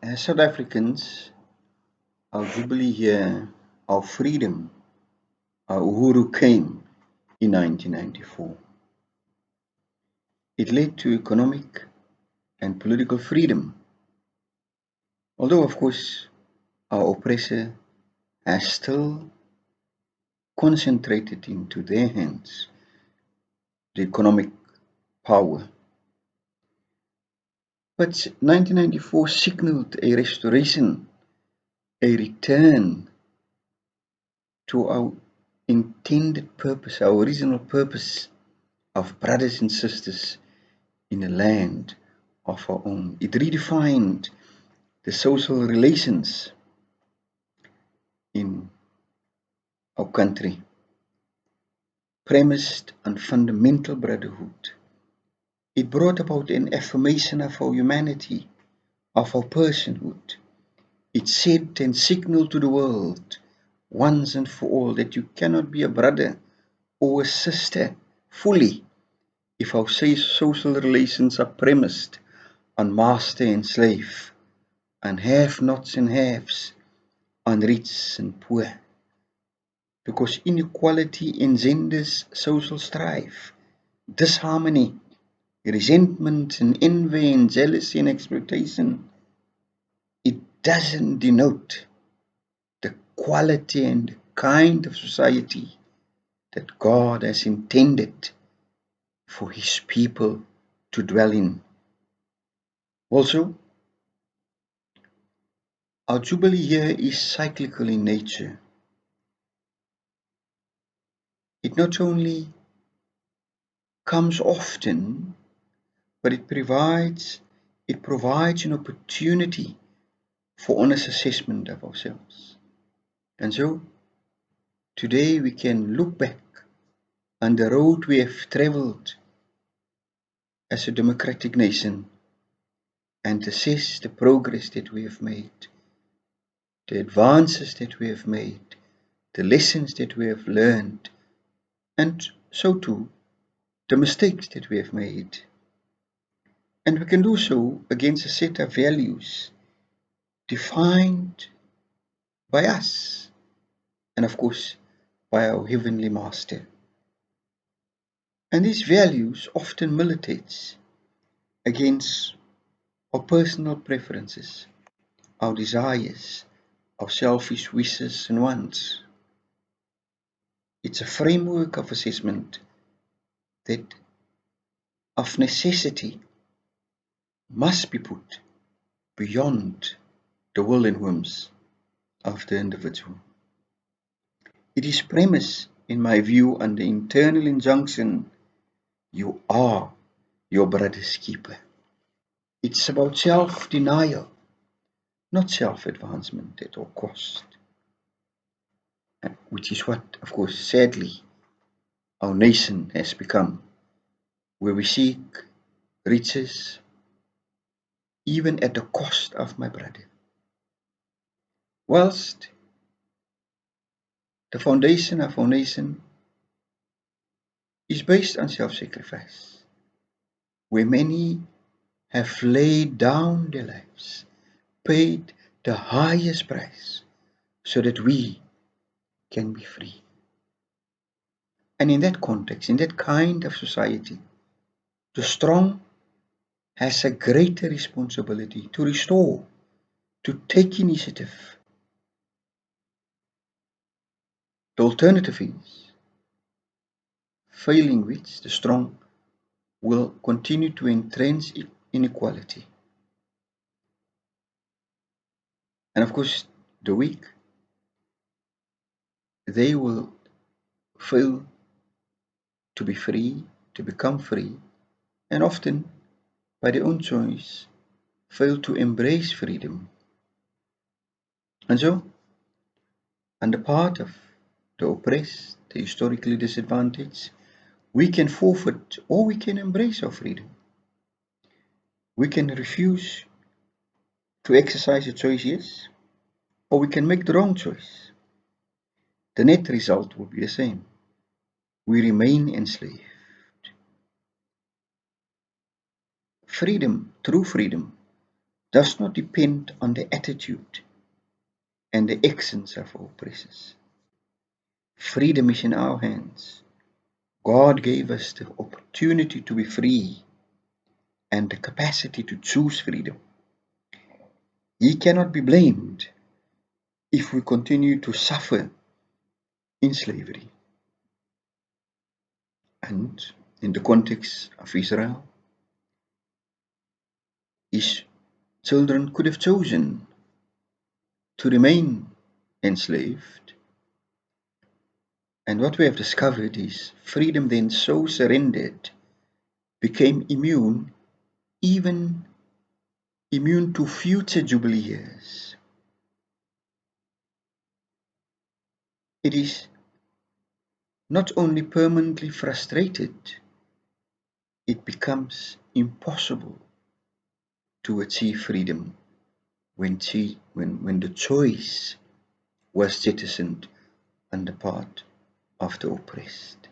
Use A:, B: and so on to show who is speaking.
A: As South Africans, our jubilee here, our freedom, our Uhuru came in 1994. It led to economic and political freedom, although, of course, our oppressor has still concentrated into their hands the economic power. But 1994 signaled a restoration, a return to our intended purpose, our original purpose of brothers and sisters in a land of our own. It redefined the social relations in our country, premised on fundamental brotherhood. It brought about an affirmation of our humanity, of our personhood. It said and signaled to the world once and for all that you cannot be a brother or a sister fully if our social relations are premised on master and slave, on have-nots and haves, on rich and poor. Because inequality engenders social strife, disharmony, resentment and envy and jealousy and exploitation. It doesn't denote the quality and the kind of society that God has intended for His people to dwell in. Also, our Jubilee year is cyclical in nature. It not only comes often, but it provides an opportunity for honest assessment of ourselves. And so, today we can look back on the road we have traveled as a democratic nation and assess the progress that we have made, the advances that we have made, the lessons that we have learned, and so too the mistakes that we have made. And we can do so against a set of values defined by us and, of course, by our Heavenly Master. And these values often militate against our personal preferences, our desires, our selfish wishes and wants. It's a framework of assessment that, of necessity, must be put beyond the will and whims of the individual. It is premised, in my view, on the internal injunction, you are your brother's keeper. It's about self-denial, not self-advancement at all cost, which is what, of course, sadly, our nation has become, where we seek riches even at the cost of my brother. Whilst the foundation of our nation is based on self-sacrifice, where many have laid down their lives, paid the highest price so that we can be free. And in that context, in that kind of society, the strong has a greater responsibility to restore, to take initiative. The alternative is, failing which the strong will continue to entrench inequality. And of course, the weak, they will fail to be free, to become free, and often, by their own choice, fail to embrace freedom. And so, on the part of the oppressed, the historically disadvantaged, we can forfeit or we can embrace our freedom. We can refuse to exercise a choice, yes, or we can make the wrong choice. The net result will be the same. We remain enslaved. Freedom, true freedom, does not depend on the attitude and the actions of our oppressors. Freedom is in our hands. God gave us the opportunity to be free and the capacity to choose freedom. He cannot be blamed if we continue to suffer in slavery. And in the context of Israel, his children could have chosen to remain enslaved. And what we have discovered is freedom then so surrendered became even immune to future jubilee years. It is not only permanently frustrated, it becomes impossible to achieve freedom when the choice was jettisoned on the part of the oppressed.